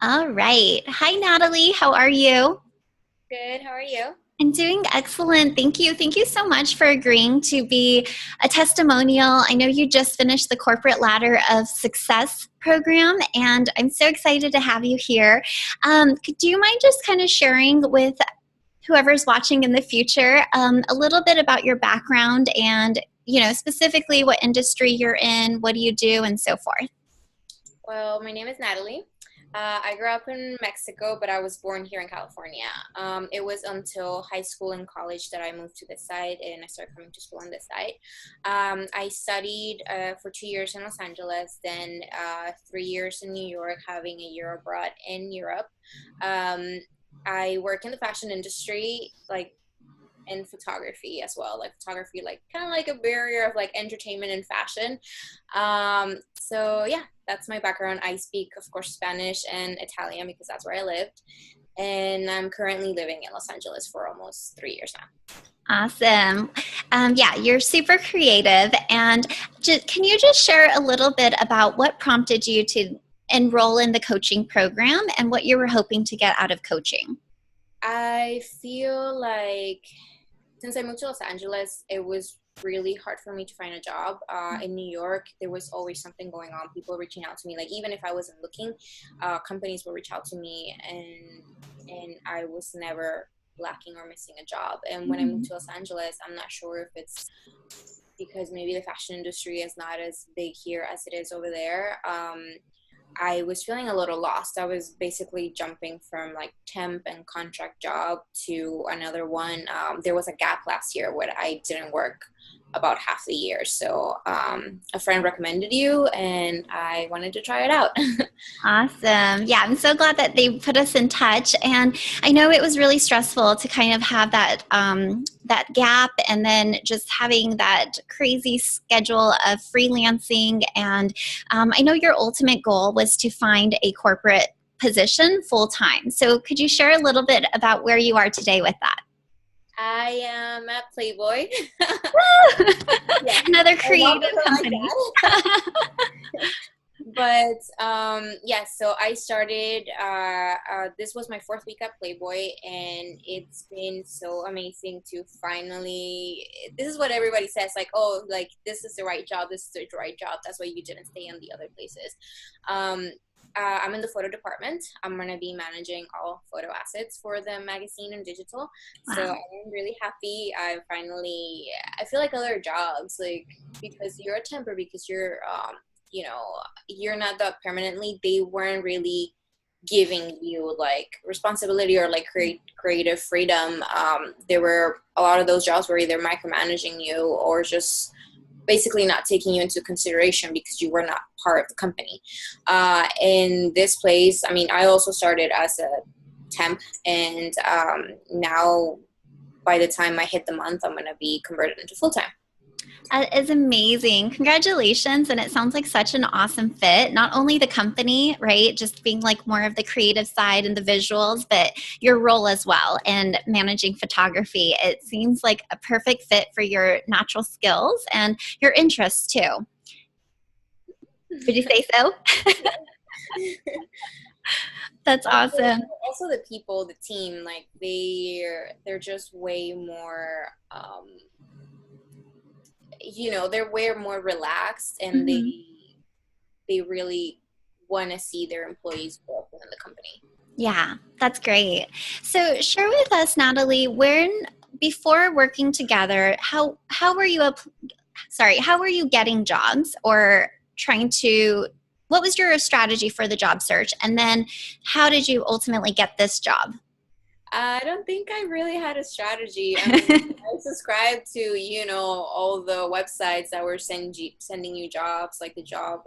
All right. Hi, Natalie. How are you? Good. How are you? I'm doing excellent. Thank you. Thank you so much for agreeing to be a testimonial. I know you just finished the Corporate Ladder of Success program, and I'm so excited to have you here. Do you mind just kind of sharing with whoever's watching in the future a little bit about your background and, specifically what industry you're in, what do you do, and so forth? Well, my name is Natalie. I grew up in Mexico, but I was born here in California. It was until high school and college that I moved to this side and I started coming to school on this side. I studied for 2 years in Los Angeles, then 3 years in New York, having a year abroad in Europe. Um, I work in the fashion industry, like in photography as well, like photography, like kind of like a barrier of like entertainment and fashion. So yeah, that's my background. I speak, of course, Spanish and Italian because that's where I lived, and I'm currently living in Los Angeles for almost 3 years now. Awesome. Yeah, you're super creative. And can you just share a little bit about what prompted you to enroll in the coaching program and what you were hoping to get out of coaching? I feel like since I moved to Los Angeles, it was really hard for me to find a job. In New York, there was always something going on. People reaching out to me, like even if I wasn't looking, companies will reach out to me, and I was never lacking or missing a job. And when I moved Mhm. to Los Angeles, I'm not sure if it's because maybe the fashion industry is not as big here as it is over there. I was feeling a little lost. I was basically jumping from like temp and contract job to another one. There was a gap last year where I didn't work about half the year. So a friend recommended you, and I wanted to try it out. Awesome. Yeah, I'm so glad that they put us in touch. And I know it was really stressful to kind of have that gap, and then just having that crazy schedule of freelancing. And I know your ultimate goal was to find a corporate position full time. So could you share a little bit about where you are today with that? I am at Playboy. Yeah, Another my mom creative doesn't like company. that. But yeah, so I started this was my fourth week at Playboy, and it's been so amazing to finally, this is what everybody says, like, oh, like this is the right job, this is the right job, that's why you didn't stay in the other places. um I'm in the photo department. I'm going to be managing all photo assets for the magazine and digital. So Wow. I'm really happy. I feel like other jobs, like, because you're a temper, because you know, you're not that permanently, they weren't really giving you like responsibility or like creative freedom. There were a lot of those jobs where either micromanaging you or just basically not taking you into consideration because you were not part of the company. In this place, I mean, I also started as a temp, and now by the time I hit the month, I'm going to be converted into full time. That is amazing. Congratulations. And it sounds like such an awesome fit. Not only the company, right? Just being like more of the creative side and the visuals, but your role as well and managing photography. It seems like a perfect fit for your natural skills and your interests too. Would you say so? That's also awesome. also the people, the team, like they're just way more they're way more relaxed, and Mhm. they really want to see their employees grow up in the company. Yeah, that's great. So share with us, Natalie, when before working together, how were you how were you getting jobs or trying to what was your strategy for the job search? And then how did you ultimately get this job? I don't think I really had a strategy. I mean, I subscribed to, all the websites that were sending you jobs, like the job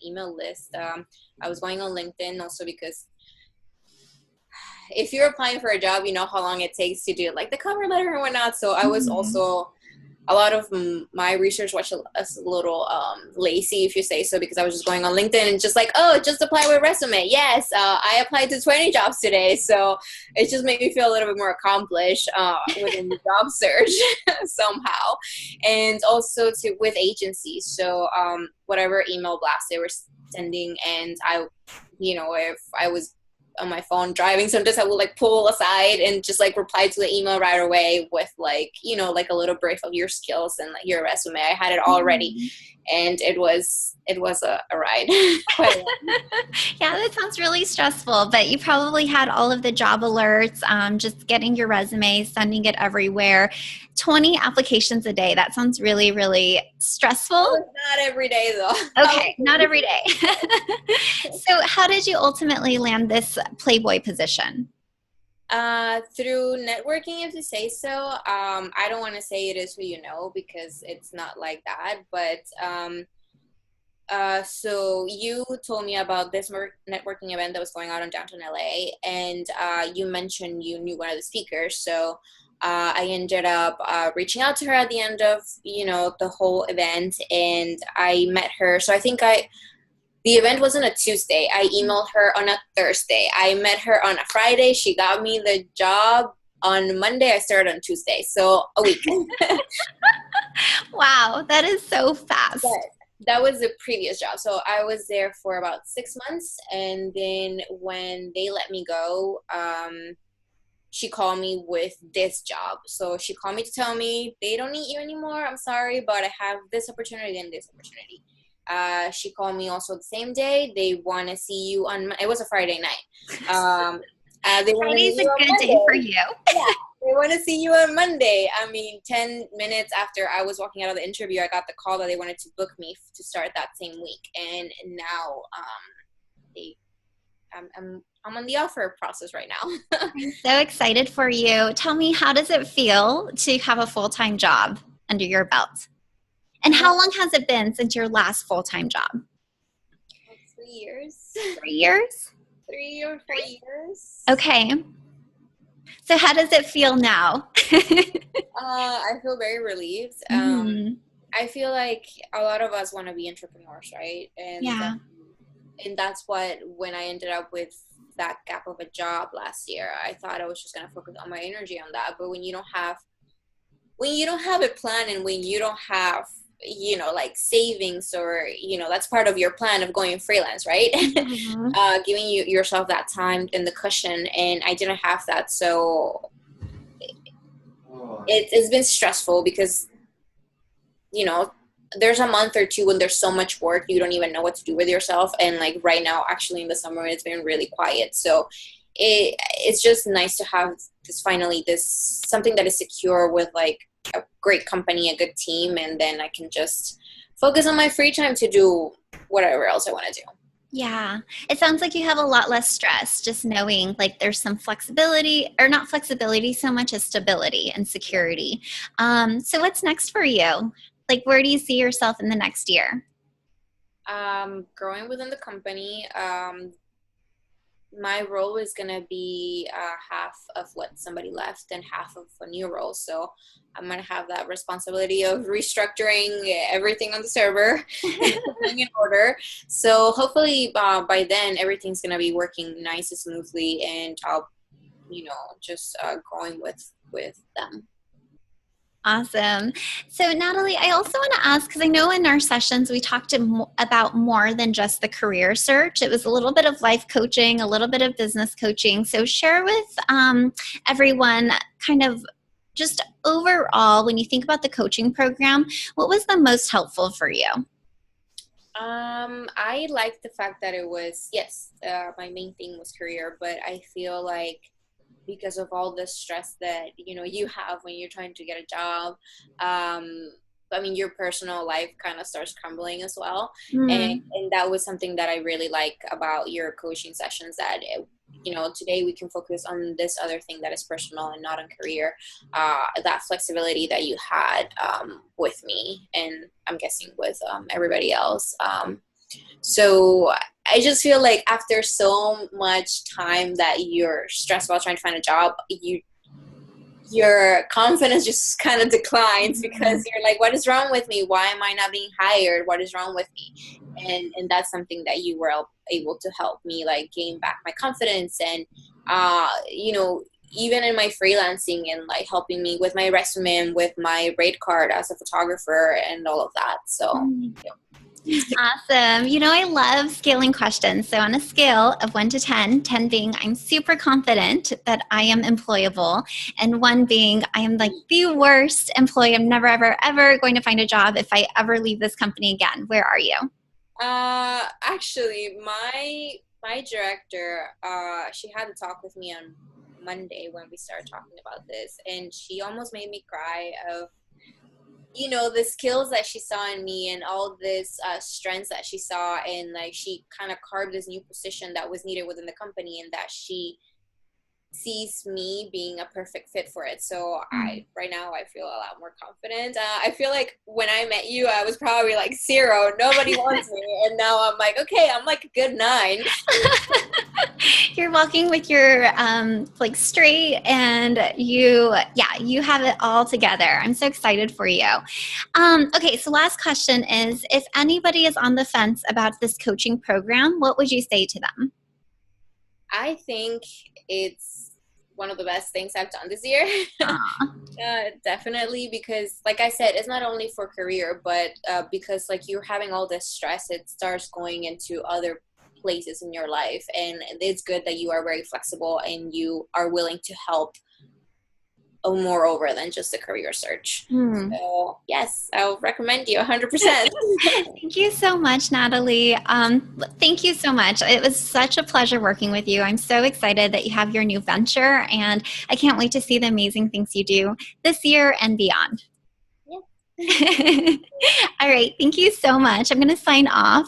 email list. I was going on LinkedIn also because if you're applying for a job, you know how long it takes to do like the cover letter and whatnot. So I was Mhm. also a lot of my research was a little lazy, if you say so, because I was just going on LinkedIn and just like, oh, just apply with resume. Yes, I applied to 20 jobs today. So it just made me feel a little bit more accomplished within the job search somehow. And also with agencies. So whatever email blast they were sending, and if I was on my phone driving. Sometimes I will like pull aside and just like reply to the email right away with like, like a little brief of your skills and like your resume. I had it all ready, and it was a ride. Quite a Yeah, that sounds really stressful, but you probably had all of the job alerts, just getting your resume, sending it everywhere. 20 applications a day. That sounds really, really stressful. Not every day though. Okay, not every day. So how did you ultimately land this Playboy position? Through networking, if you say so. I don't want to say it is who you know, because it's not like that, but so you told me about this networking event that was going on in downtown LA, and you mentioned you knew one of the speakers. So I ended up reaching out to her at the end of, the whole event, and I met her. So I think the event was on a Tuesday. I emailed her on a Thursday. I met her on a Friday. She got me the job on Monday. I started on Tuesday. So a week. Wow, that is so fast. But that was the previous job. So I was there for about 6 months. And then when they let me go, she called me with this job. So she called me to tell me, they don't need you anymore. I'm sorry, but I have this opportunity and this opportunity. She called me also the same day. They want to see you on, it was a Friday night. They want to see Friday's a you on good Monday. day for you. Yeah, they want to see you on Monday. I mean, 10 minutes after I was walking out of the interview, I got the call that they wanted to book me to start that same week. And now I'm on the offer process right now. I'm so excited for you. Tell me, how does it feel to have a full-time job under your belt? And how long has it been since your last full-time job? 3 years. 3 years? 3 or 4 years. Okay. So how does it feel now? I feel very relieved. I feel like a lot of us want to be entrepreneurs, right? And yeah. And that's what, when I ended up with that gap of a job last year, I thought I was just going to focus all my energy on that. But when you don't have a plan, and when you don't have, like savings, or, that's part of your plan of going freelance, right? Mm-hmm. Giving yourself that time and the cushion. And I didn't have that. So it's been stressful because, there's a month or two when there's so much work, you don't even know what to do with yourself. And like right now, actually in the summer, it's been really quiet. So it's just nice to have this something that is secure with like a great company, a good team. And then I can just focus on my free time to do whatever else I want to do. Yeah. It sounds like you have a lot less stress, just knowing like there's some flexibility, or not flexibility so much as stability and security. So what's next for you? Like, where do you see yourself in the next year? Growing within the company. My role is going to be half of what somebody left and half of a new role. So I'm going to have that responsibility of restructuring everything on the server and putting in order. So hopefully by then, everything's going to be working nice and smoothly, and I'll, just growing with them. Awesome. So Natalie, I also want to ask, because I know in our sessions we talked about more than just the career search. It was a little bit of life coaching, a little bit of business coaching. So share with everyone kind of just overall, when you think about the coaching program, what was the most helpful for you? I liked the fact that it was, yes, my main thing was career, but I feel like because of all the stress that you have when you're trying to get a job, I mean, your personal life kind of starts crumbling as well. And that was something that I really like about your coaching sessions, that today we can focus on this other thing that is personal and not on career. That flexibility that you had with me, and I'm guessing with everybody else. So I just feel like after so much time that you're stressed about trying to find a job, your confidence just kind of declines, because you're like, what is wrong with me? Why am I not being hired? What is wrong with me? And that's something that you were able to help me like gain back my confidence. And even in my freelancing, and like helping me with my resume and with my rate card as a photographer and all of that. So Awesome. You know, I love scaling questions. So, on a scale of 1 to 10, 10 being I'm super confident that I am employable, and 1 being I am like the worst employee. I'm never, ever, ever going to find a job if I ever leave this company again. Where are you? Actually, my director, she had to talk with me on Monday when we started talking about this, and she almost made me cry of, the skills that she saw in me and all this strengths that she saw, and like she kind of carved this new position that was needed within the company, and that she sees me being a perfect fit for it. So right now I feel a lot more confident. I feel like when I met you, I was probably like 0, nobody wants me, and now I'm like, okay, I'm like a good 9. You're walking with your like straight, and you have it all together. I'm so excited for you. Okay, so last question is, if anybody is on the fence about this coaching program, what would you say to them? I think it's one of the best things I've done this year. Aw. Definitely, because like I said, it's not only for career, but because like you're having all this stress, it starts going into other places in your life, and it's good that you are very flexible and you are willing to help more over than just a career search. So yes, I'll recommend you 100%. Thank you so much, Natalie. Thank you so much. It was such a pleasure working with you. I'm so excited that you have your new venture, and I can't wait to see the amazing things you do this year and beyond. Yeah. All right. Thank you so much. I'm going to sign off.